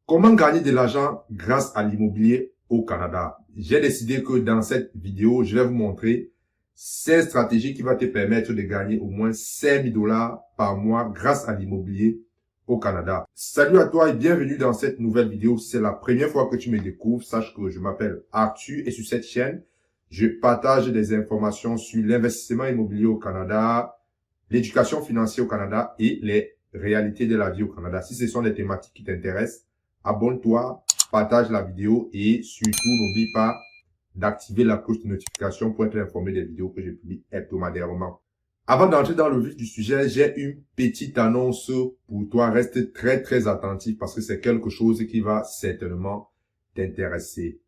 Comment gagner de l'argent grâce à l'immobilier au Canada? J'ai décidé que dans cette vidéo, je vais vous montrer 16 stratégies qui vont te permettre de gagner au moins 5 000 $ par mois grâce à l'immobilier au Canada. Salut à toi et bienvenue dans cette nouvelle vidéo. Si c'est la première fois que tu me découvres, sache que je m'appelle Arthur et sur cette chaîne, je partage des informations sur l'investissement immobilier au Canada, l'éducation financière au Canada et les réalités de la vie au Canada. Si ce sont des thématiques qui t'intéressent, abonne-toi, partage la vidéo et surtout n'oublie pas d'activer la cloche de notification pour être informé des vidéos que je publie hebdomadairement. Avant d'entrer dans le vif du sujet, j'ai une petite annonce pour toi. Reste très attentif parce que c'est quelque chose qui va certainement t'intéresser.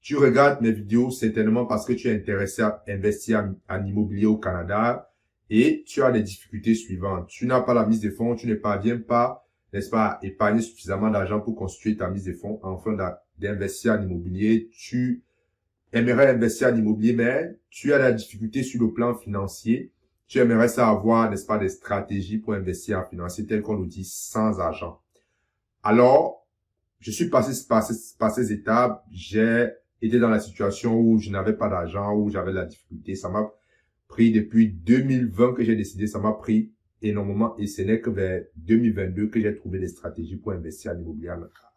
Tu regardes mes vidéos certainement parce que tu es intéressé à investir en immobilier au Canada et tu as des difficultés suivantes. Tu n'as pas la mise de fonds, tu ne parviens pas, n'est-ce pas, à épargner suffisamment d'argent pour constituer ta mise de fonds afin d'investir en immobilier. Tu aimerais investir en immobilier, mais tu as la difficulté sur le plan financier. Tu aimerais savoir, n'est-ce pas, des stratégies pour investir en financier telles qu'on nous dit sans argent. Alors, je suis passé par ces étapes. J'ai été dans la situation où je n'avais pas d'argent, où j'avais de la difficulté. Ça m'a pris depuis 2020 que j'ai décidé, ça m'a pris énormément et ce n'est que vers 2022 que j'ai trouvé des stratégies pour investir en immobilier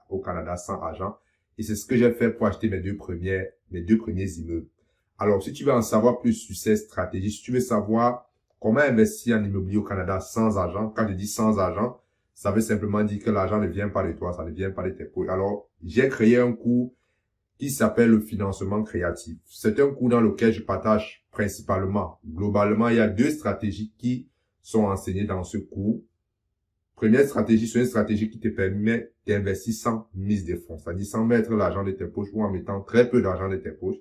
au Canada sans argent. Et c'est ce que j'ai fait pour acheter mes deux premiers immeubles. Alors, si tu veux en savoir plus sur ces stratégies, si tu veux savoir comment investir en immobilier au Canada sans argent, quand je dis sans argent, ça veut simplement dire que l'argent ne vient pas de toi, ça ne vient pas de tes poches. Alors, j'ai créé un cours qui s'appelle le financement créatif. C'est un cours dans lequel je partage globalement, il y a deux stratégies qui sont enseignées dans ce cours. Première stratégie, c'est une stratégie qui te permet d'investir sans mise de fonds, c'est-à-dire sans mettre l'argent de tes poches ou en mettant très peu d'argent de tes poches.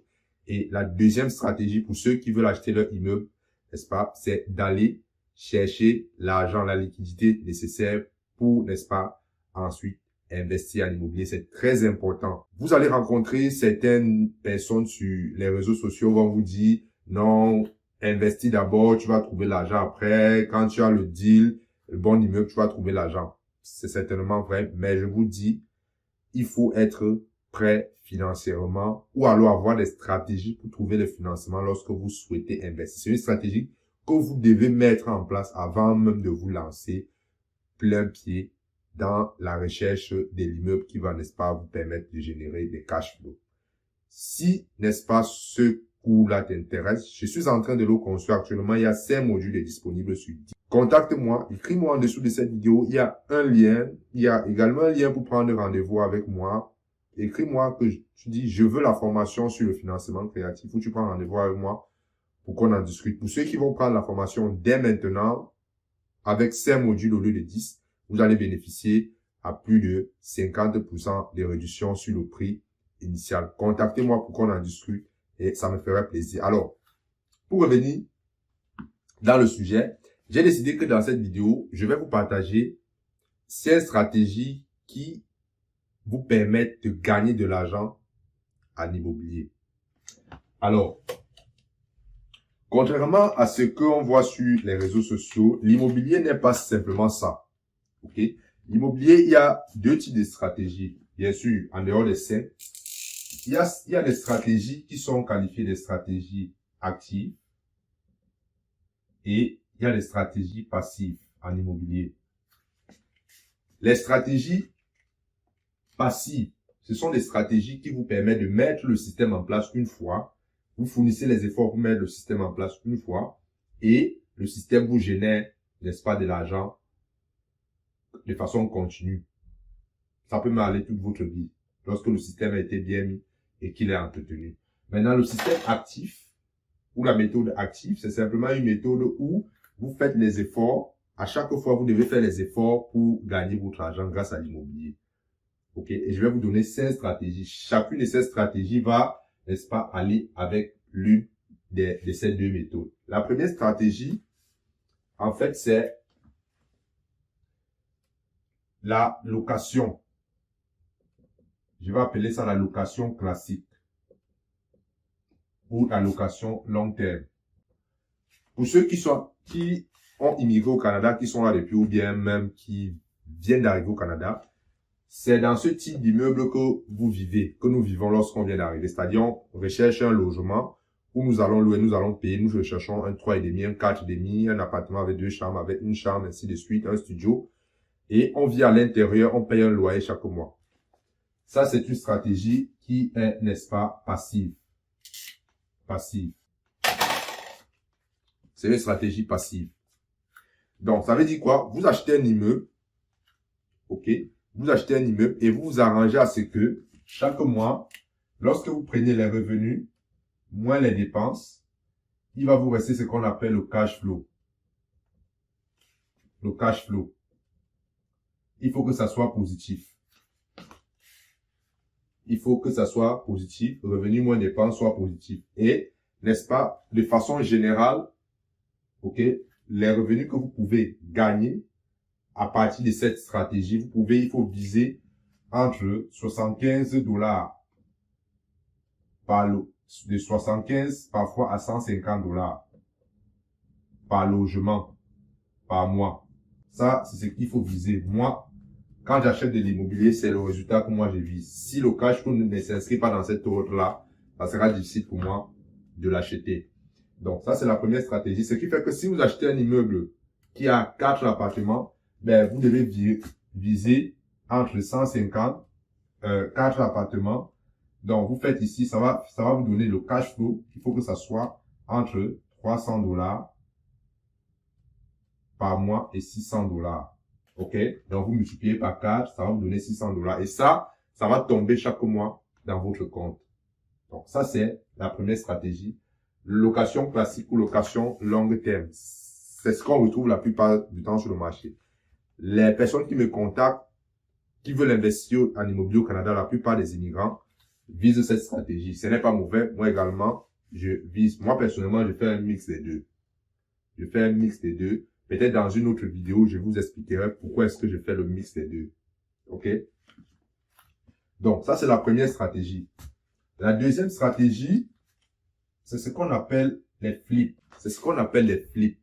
Et la deuxième stratégie, pour ceux qui veulent acheter leur immeuble, n'est-ce pas, c'est d'aller chercher l'argent, la liquidité nécessaire pour, n'est-ce pas, ensuite investir en immobilier. C'est très important. Vous allez rencontrer certaines personnes sur les réseaux sociaux vont vous dire, non, investis d'abord, tu vas trouver l'argent après. Quand tu as le deal, le bon immeuble, tu vas trouver l'argent. C'est certainement vrai, mais je vous dis, il faut être prêt financièrement ou alors avoir des stratégies pour trouver le financement lorsque vous souhaitez investir. C'est une stratégie que vous devez mettre en place avant même de vous lancer plein pied dans la recherche de l'immeuble qui va, n'est-ce pas, vous permettre de générer des cash flows. Si, n'est-ce pas, ce cours-là t'intéresse, je suis en train de le construire actuellement. Il y a 5 modules disponibles sur 10. Contacte-moi, écris-moi en dessous de cette vidéo. Il y a un lien. Il y a également un lien pour prendre rendez-vous avec moi. Écris-moi que tu dis, je veux la formation sur le financement créatif ou tu prends rendez-vous avec moi pour qu'on en discute. Pour ceux qui vont prendre la formation dès maintenant, avec 5 modules au lieu de 10, vous allez bénéficier à plus de 50% de réduction sur le prix initial. Contactez-moi pour qu'on en discute et ça me ferait plaisir. Alors, pour revenir dans le sujet, j'ai décidé que dans cette vidéo, je vais vous partager 5 stratégies qui vous permettent de gagner de l'argent en immobilier. Alors, contrairement à ce qu'on voit sur les réseaux sociaux, l'immobilier n'est pas simplement ça. Ok? L'immobilier, il y a deux types de stratégies. Bien sûr, en dehors des 5, il y a des stratégies qui sont qualifiées de stratégies actives et il y a des stratégies passives en immobilier. Les stratégies passives, ce sont des stratégies qui vous permettent de mettre le système en place une fois. Vous fournissez les efforts pour mettre le système en place une fois et le système vous génère, n'est-ce pas, de l'argent de façon continue. Ça peut m'aller toute votre vie lorsque le système a été bien mis et qu'il est entretenu. Maintenant, le système actif ou la méthode active, c'est simplement une méthode où vous faites les efforts. À chaque fois, vous devez faire les efforts pour gagner votre argent grâce à l'immobilier. Ok, et je vais vous donner 5 stratégies. Chacune de ces stratégies va, n'est-ce pas, aller avec l'une de ces deux méthodes. La première stratégie, en fait, c'est la location. Je vais appeler ça la location classique ou la location long terme. Pour ceux qui ont immigré au Canada, qui sont là depuis ou bien même qui viennent d'arriver au Canada, C'est dans ce type d'immeuble que vous vivez, que nous vivons lorsqu'on vient d'arriver. C'est-à-dire, on recherche un logement où nous allons louer, nous allons payer. Nous recherchons un 3,5, un 4,5, un appartement avec 2 chambres, avec une chambre, ainsi de suite, un studio. Et on vit à l'intérieur, on paye un loyer chaque mois. Ça, c'est une stratégie qui est, n'est-ce pas, passive. Passive. C'est une stratégie passive. Donc, ça veut dire quoi? Vous achetez un immeuble, ok? Vous achetez un immeuble et vous vous arrangez à ce que chaque mois, lorsque vous prenez les revenus, moins les dépenses, il va vous rester ce qu'on appelle le cash flow. Le cash flow. Il faut que ça soit positif. Il faut que ça soit positif. Revenu moins dépenses soit positif. Et, n'est-ce pas, de façon générale, ok, les revenus que vous pouvez gagner à partir de cette stratégie, il faut viser entre 75 $ par lot, de 75 parfois à 150 $ par logement, par mois. Ça, c'est ce qu'il faut viser. Moi, quand j'achète de l'immobilier, c'est le résultat que moi je vise. Si le cash flow ne s'inscrit pas dans cette ordre-là, ça sera difficile pour moi de l'acheter. Donc, ça, c'est la première stratégie. Ce qui fait que si vous achetez un immeuble qui a 4 appartements, ben, vous devez viser entre 150, 4 appartements. Donc, vous faites ici, ça va vous donner le cash flow. Il faut que ça soit entre 300 $ par mois et 600 $. OK? Donc, vous multipliez par 4, ça va vous donner 600 $. Et ça va tomber chaque mois dans votre compte. Donc, ça, c'est la première stratégie. Location classique ou location longue terme. C'est ce qu'on retrouve la plupart du temps sur le marché. Les personnes qui me contactent, qui veulent investir en immobilier au Canada, la plupart des immigrants visent cette stratégie. Ce n'est pas mauvais. Moi également, moi personnellement, je fais un mix des deux. Je fais un mix des deux. Peut-être dans une autre vidéo, je vous expliquerai pourquoi est-ce que je fais le mix des deux. OK? Donc, ça, c'est la première stratégie. La deuxième stratégie, c'est ce qu'on appelle les flips. C'est ce qu'on appelle les flips.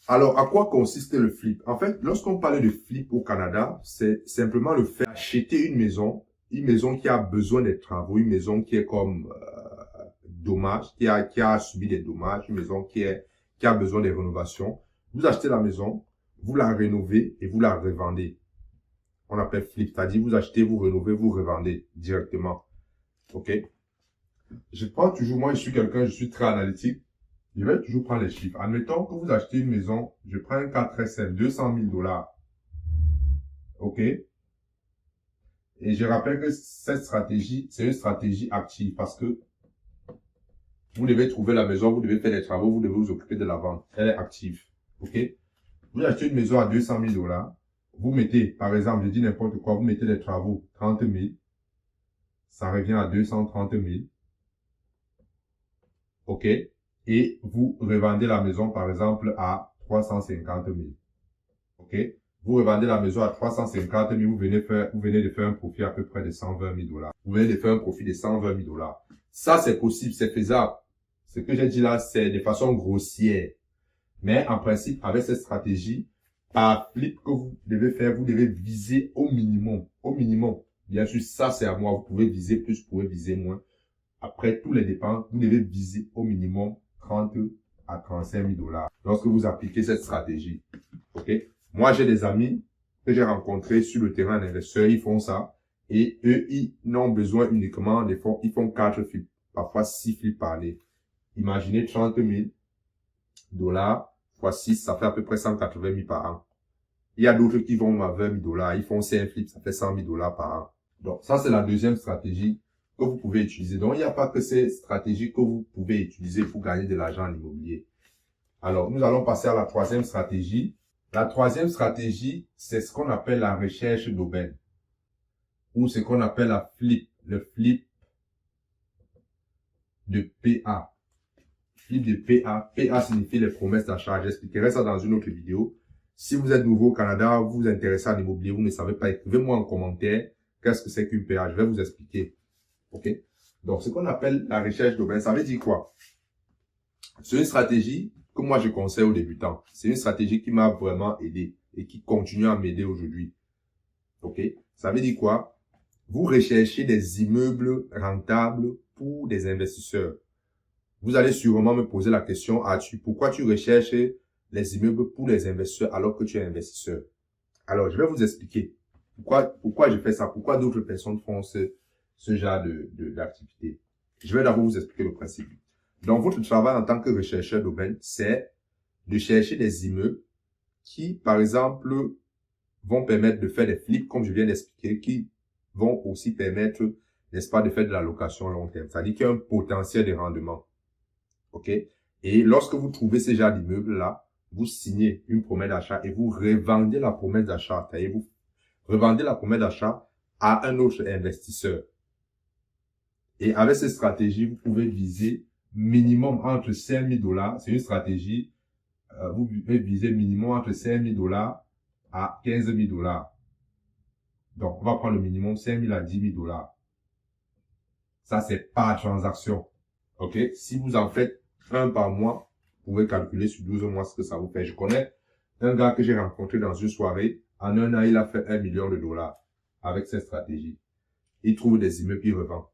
Alors, à quoi consiste le flip? En fait, lorsqu'on parle de flip au Canada, c'est simplement le fait d'acheter une maison qui a besoin des travaux, une maison qui est comme dommage, qui a subi des dommages, une maison qui a besoin de rénovation. Vous achetez la maison, vous la rénovez et vous la revendez. On appelle flip, c'est-à-dire vous achetez, vous rénovez, vous revendez directement. OK? Je prends toujours, moi je suis très analytique. Je vais toujours prendre les chiffres. Admettons que vous achetez une maison, je prends un cas très simple, 200 000 $. OK? Et je rappelle que cette stratégie, c'est une stratégie active parce que vous devez trouver la maison, vous devez faire des travaux, vous devez vous occuper de la vente. Elle est active. OK? Vous achetez une maison à 200 000 $. Vous mettez, par exemple, je dis n'importe quoi, vous mettez des travaux 30 000. Ça revient à 230 000. OK? Et vous revendez la maison, par exemple, à 350 000. OK? Vous revendez la maison à 350 000, vous venez de faire un profit à peu près de 120 000 $. Vous venez de faire un profit de 120 000 $. Ça, c'est possible, c'est faisable. Ce que j'ai dit là, c'est de façon grossière. Mais en principe, avec cette stratégie, par flip que vous devez faire, vous devez viser au minimum. Au minimum. Bien sûr, ça, c'est à moi. Vous pouvez viser plus, vous pouvez viser moins. Après tous les dépenses, vous devez viser au minimum 30 à 35 000 $. Lorsque vous appliquez cette stratégie. OK? Moi, j'ai des amis que j'ai rencontrés sur le terrain d'investisseurs, ils font ça. Et eux, ils n'ont besoin uniquement des fonds. Ils font 4 flips, parfois 6 flips par année. Imaginez 30 000 $ fois 6, ça fait à peu près 180 000 par an. Il y a d'autres qui vont à 20 000 $. Ils font 5 flips, ça fait 100 000 $ par an. Donc, ça, c'est la deuxième stratégie que vous pouvez utiliser. Donc, il n'y a pas que ces stratégies que vous pouvez utiliser pour gagner de l'argent en immobilier. Alors, nous allons passer à la troisième stratégie. La troisième stratégie, c'est ce qu'on appelle la recherche d'aubaine. Ou ce qu'on appelle la flip, le flip de PA. Flip de PA. PA signifie les promesses d'achat. J'expliquerai ça dans une autre vidéo. Si vous êtes nouveau au Canada, vous vous intéressez à l'immobilier, vous ne savez pas, écrivez-moi en commentaire qu'est-ce que c'est qu'une PA. Je vais vous expliquer. OK? Donc, ce qu'on appelle la recherche d'aubaine, ça veut dire quoi? C'est une stratégie que moi je conseille aux débutants. C'est une stratégie qui m'a vraiment aidé et qui continue à m'aider aujourd'hui. OK? Ça veut dire quoi? Vous recherchez des immeubles rentables pour des investisseurs. Vous allez sûrement me poser la question, pourquoi tu recherches les immeubles pour les investisseurs alors que tu es investisseur? Alors, je vais vous expliquer pourquoi je fais ça, pourquoi d'autres personnes font ce genre d'activité. Je vais d'abord vous expliquer le principe. Donc, votre travail en tant que rechercheur d'aubaine, c'est de chercher des immeubles qui, par exemple, vont permettre de faire des flips, comme je viens d'expliquer, qui vont aussi permettre, n'est-ce pas, de faire de la location long terme. C'est-à-dire qu'il y a un potentiel de rendement. OK? Et lorsque vous trouvez ce genre d'immeuble-là, vous signez une promesse d'achat et vous revendez la promesse d'achat. C'est-à-dire vous revendez la promesse d'achat à un autre investisseur. Et avec cette stratégie, vous pouvez viser minimum entre 5 000 $. C'est une stratégie, vous pouvez viser minimum entre 5 000 $ à 15 000 $. Donc, on va prendre le minimum 5 000 à 10 000 $. Ça, c'est par transaction. OK? Si vous en faites un par mois, vous pouvez calculer sur 12 mois ce que ça vous fait. Je connais un gars que j'ai rencontré dans une soirée. En un an, il a fait 1 million de $ avec cette stratégie. Il trouve des immeubles, il revend.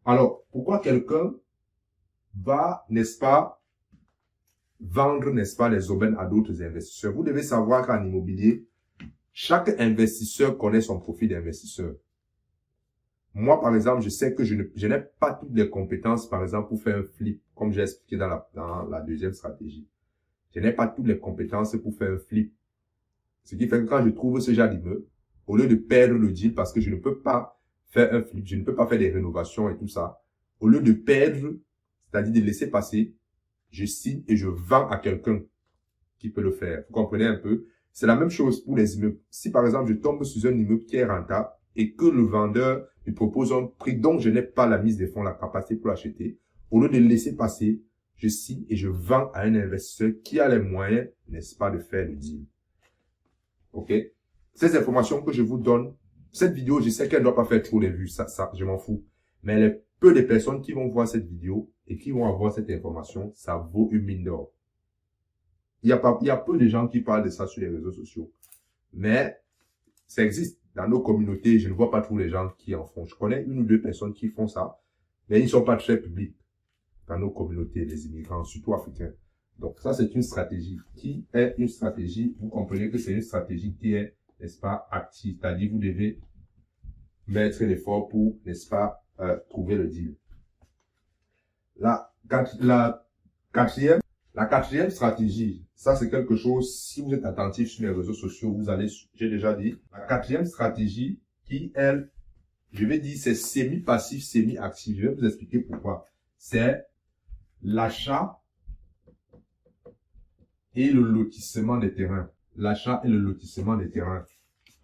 Alors, pourquoi quelqu'un va, n'est-ce pas, vendre, n'est-ce pas, les aubaines à d'autres investisseurs? Vous devez savoir qu'en immobilier, chaque investisseur connaît son profil d'investisseur. Moi, par exemple, je sais que je n'ai pas toutes les compétences, par exemple, pour faire un flip, comme j'ai expliqué dans la deuxième stratégie. Je n'ai pas toutes les compétences pour faire un flip. Ce qui fait que quand je trouve ce genre d'immeuble, au lieu de perdre le deal, parce que je ne peux pas faire un flip, je ne peux pas faire des rénovations et tout ça, au lieu de perdre, c'est-à-dire de laisser passer, je signe et je vends à quelqu'un qui peut le faire. Vous comprenez un peu? C'est la même chose pour les immeubles. Si par exemple, je tombe sur un immeuble qui est rentable et que le vendeur me propose un prix dont je n'ai pas la mise des fonds, la capacité pour l'acheter, au lieu de le laisser passer, je signe et je vends à un investisseur qui a les moyens, n'est-ce pas, de faire le deal. OK? Ces informations que je vous donne, cette vidéo, je sais qu'elle ne doit pas faire trop de vues, ça, je m'en fous. Mais les peu de personnes qui vont voir cette vidéo et qui vont avoir cette information, ça vaut une mine d'or. Il y a peu de gens qui parlent de ça sur les réseaux sociaux. Mais ça existe dans nos communautés. Je ne vois pas tous les gens qui en font. Je connais une ou deux personnes qui font ça, mais ils ne sont pas très publics dans nos communautés, les immigrants, surtout africains. Donc ça, c'est une stratégie qui est une stratégie. Vous comprenez que c'est une stratégie qui est, n'est-ce pas, active. C'est-à-dire, vous devez mettre l'effort pour, n'est-ce pas, trouver le deal. La quatrième stratégie, ça c'est quelque chose, si vous êtes attentif sur les réseaux sociaux, vous allez, j'ai déjà dit, la quatrième stratégie qui, elle, je vais dire, c'est semi-passif, semi-actif. Je vais vous expliquer pourquoi. C'est l'achat et le lotissement des terrains. L'achat et le lotissement des terrains.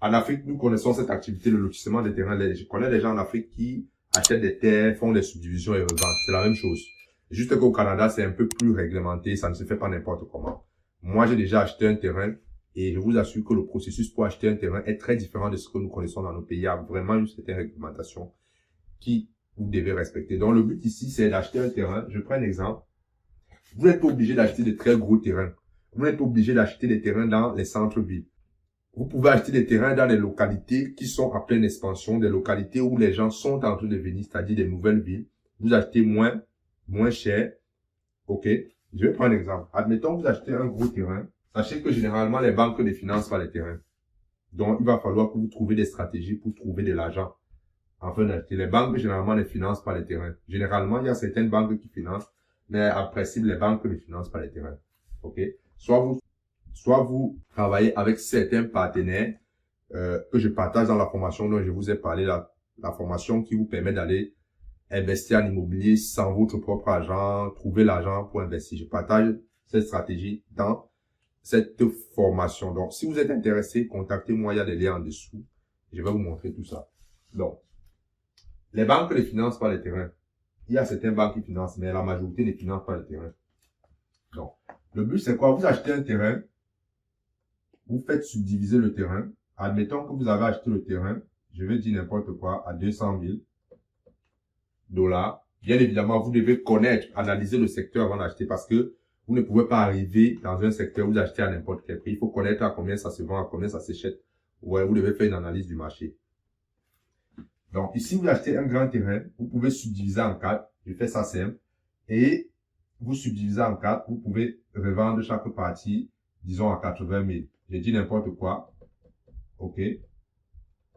En Afrique, nous connaissons cette activité, le lotissement des terrains. Je connais des gens en Afrique qui achètent des terres, font des subdivisions et revendent. C'est la même chose. Juste qu'au Canada, c'est un peu plus réglementé, ça ne se fait pas n'importe comment. Moi, j'ai déjà acheté un terrain et je vous assure que le processus pour acheter un terrain est très différent de ce que nous connaissons dans nos pays. Il y a vraiment une certaine réglementation qui vous devez respecter. Donc, le but ici, c'est d'acheter un terrain. Je prends un exemple. Vous n'êtes pas obligé d'acheter de très gros terrains. Vous n'êtes pas obligé d'acheter des terrains dans les centres-villes. Vous pouvez acheter des terrains dans les localités qui sont en pleine expansion, des localités où les gens sont en train de venir, c'est-à-dire des nouvelles villes. Vous achetez moins cher. OK? Je vais prendre un exemple. Admettons que vous achetez un gros terrain. Sachez que généralement, les banques ne financent pas les terrains. Donc, il va falloir que vous trouviez des stratégies pour trouver de l'argent afin d'acheter. Les banques, généralement, ne financent pas les terrains. Généralement, il y a certaines banques qui financent, mais en principe, les banques ne financent pas les terrains. OK? Soit vous travaillez avec certains partenaires que je partage dans la formation dont je vous ai parlé, la formation qui vous permet d'aller investir en immobilier sans votre propre argent, trouver l'argent pour investir. Je partage cette stratégie dans cette formation. Donc, si vous êtes intéressé, contactez-moi, il y a des liens en dessous. Je vais vous montrer tout ça. Donc, les banques ne financent pas les terrains. Il y a certaines banques qui financent, mais la majorité ne finance pas les terrains. Donc, le but, c'est quoi? Vous achetez un terrain, vous faites subdiviser le terrain. Admettons que vous avez acheté le terrain, je vais dire n'importe quoi, à 200 000 $. Bien évidemment, vous devez connaître, analyser le secteur avant d'acheter parce que vous ne pouvez pas arriver dans un secteur où vous achetez à n'importe quel prix. Il faut connaître à combien ça se vend, à combien ça s'achète. Ouais, vous devez faire une analyse du marché. Donc, ici, vous achetez un grand terrain. Vous pouvez subdiviser en 4. Je fais ça simple. Et vous subdivisez en 4. Vous pouvez revendre chaque partie, disons, à 80 000. J'ai dit n'importe quoi. OK.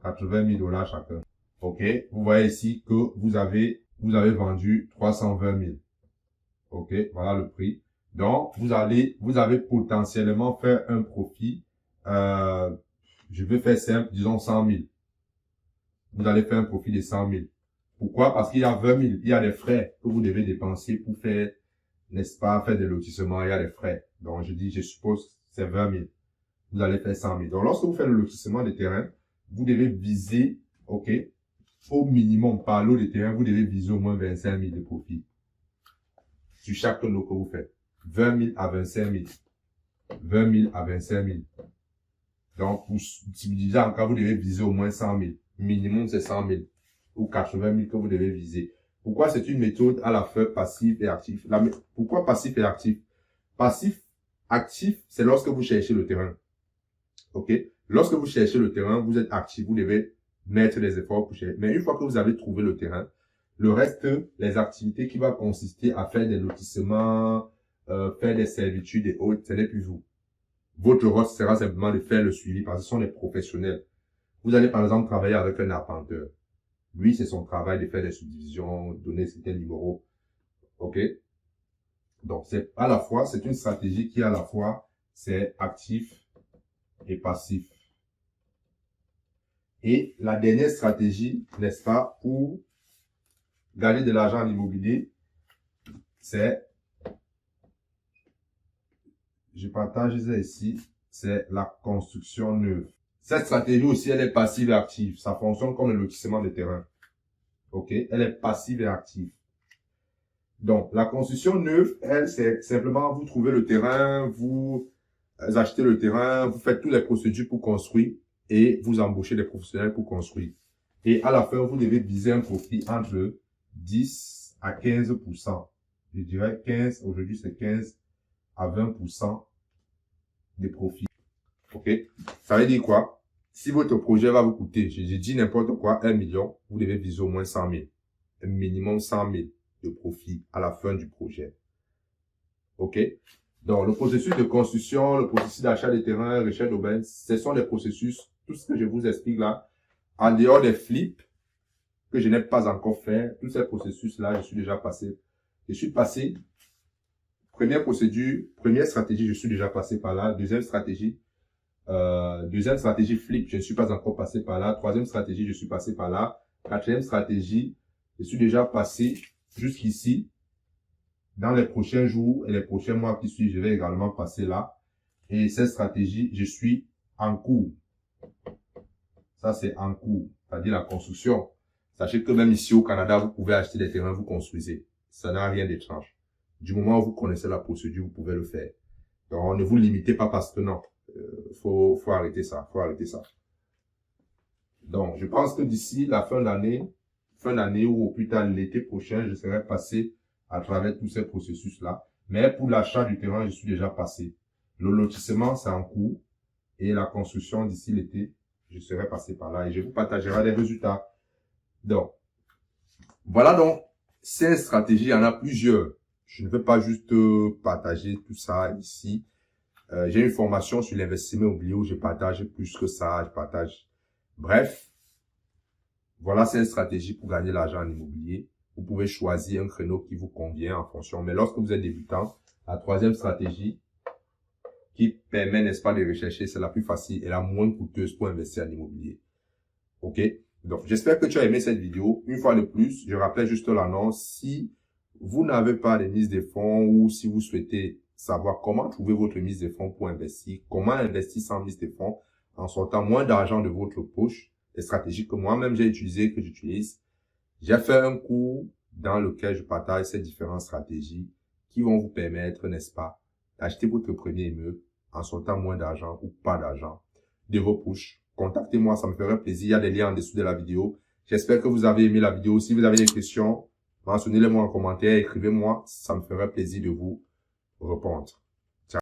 80 000 $ chacun. OK. Vous voyez ici que vous avez vendu 320 000. OK. Voilà le prix. Donc, vous avez potentiellement fait un profit. Je vais faire simple, disons 100 000. Vous allez faire un profit de 100 000. Pourquoi? Parce qu'il y a 20 000. Il y a des frais que vous devez dépenser pour faire, n'est-ce pas, faire des lotissements. Il y a des frais. Donc, je suppose, c'est 20 000. Vous allez faire 100 000. Donc, lorsque vous faites le lotissement des terrains, vous devez viser, OK, au minimum, par lot de terrain, vous devez viser au moins 25 000 de profit. Sur chaque lot que vous faites. 20 000 à 25 000. 20 000 à 25 000. Donc, pour subdiviser en cas, vous devez viser au moins 100 000. Minimum, c'est 100 000 ou 80 000 que vous devez viser. Pourquoi c'est une méthode à la fois passive et active? Pourquoi passif et actif? Passif, actif, c'est lorsque vous cherchez le terrain. OK? Lorsque vous cherchez le terrain, vous êtes actif, vous devez mettre des efforts pour chercher. Mais une fois que vous avez trouvé le terrain, le reste, les activités qui vont consister à faire des lotissements, faire des servitudes et autres, ce n'est plus vous. Votre rôle sera simplement de faire le suivi parce que ce sont des professionnels. Vous allez par exemple travailler avec un arpenteur. Lui, c'est son travail de faire des subdivisions, donner certains numéros. OK? Donc, c'est une stratégie qui à la fois, c'est actif et passif. Et la dernière stratégie, n'est-ce pas, pour gagner de l'argent en immobilier, c'est, je partage ça ici, c'est la construction neuve. Cette stratégie aussi, elle est passive et active. Ça fonctionne comme le lotissement de terrain. OK? Elle est passive et active. Donc, la construction neuve, elle, c'est simplement vous trouvez le terrain, vous achetez le terrain, vous faites toutes les procédures pour construire et vous embauchez des professionnels pour construire. Et à la fin, vous devez viser un profit entre 10 à 15%. Je dirais 15, aujourd'hui c'est 15 à 20% des profits. OK? Ça veut dire quoi? Si votre projet va vous coûter, j'ai dit n'importe quoi, 1 million, vous devez viser au moins 100 000. Un minimum 100 000 de profit à la fin du projet. OK? Donc, le processus de construction, le processus d'achat des terrains, recherche d'aubaine, ce sont des processus, tout ce que je vous explique là, en dehors des flips que je n'ai pas encore fait, tous ces processus-là, je suis déjà passé. Je suis passé, première procédure, première stratégie, je suis déjà passé par là. Deuxième stratégie flip, je ne suis pas encore passé par là. Troisième stratégie, je suis passé par là. Quatrième stratégie, je suis déjà passé jusqu'ici. Dans les prochains jours et les prochains mois qui suivent, je vais également passer là. Et cette stratégie, je suis en cours. Ça, c'est en cours, c'est-à-dire la construction. Sachez que même ici au Canada, vous pouvez acheter des terrains, vous construisez. Ça n'a rien d'étrange. Du moment où vous connaissez la procédure, vous pouvez le faire. Donc, ne vous limitez pas parce que non. Faut arrêter ça. Faut arrêter ça. Donc, je pense que d'ici la fin d'année ou au plus tard l'été prochain, je serai passé à travers tous ces processus-là. Mais pour l'achat du terrain, je suis déjà passé. Le lotissement, c'est en cours. Et la construction d'ici l'été, je serai passé par là et je vous partagerai les résultats. Donc, voilà donc, ces stratégies, il y en a plusieurs. Je ne vais pas juste partager tout ça ici. J'ai une formation sur l'investissement immobilier où je partage plus que ça. Je partage. Bref, voilà ces stratégies pour gagner l'argent en immobilier. Vous pouvez choisir un créneau qui vous convient en fonction. Mais lorsque vous êtes débutant, la troisième stratégie qui permet, n'est-ce pas, de rechercher, c'est la plus facile et la moins coûteuse pour investir en immobilier. OK? Donc, j'espère que tu as aimé cette vidéo. Une fois de plus, je rappelle juste l'annonce. Si vous n'avez pas de mise de fonds ou si vous souhaitez savoir comment trouver votre mise de fonds pour investir, comment investir sans mise de fonds en sortant moins d'argent de votre poche, les stratégies que moi-même j'ai utilisées, que j'utilise, j'ai fait un cours dans lequel je partage ces différentes stratégies qui vont vous permettre, n'est-ce pas, d'acheter votre premier immeuble en sortant moins d'argent ou pas d'argent de vos poches. Contactez-moi, ça me ferait plaisir. Il y a des liens en dessous de la vidéo. J'espère que vous avez aimé la vidéo. Si vous avez des questions, mentionnez-les moi en commentaire, écrivez-moi. Ça me ferait plaisir de vous répondre.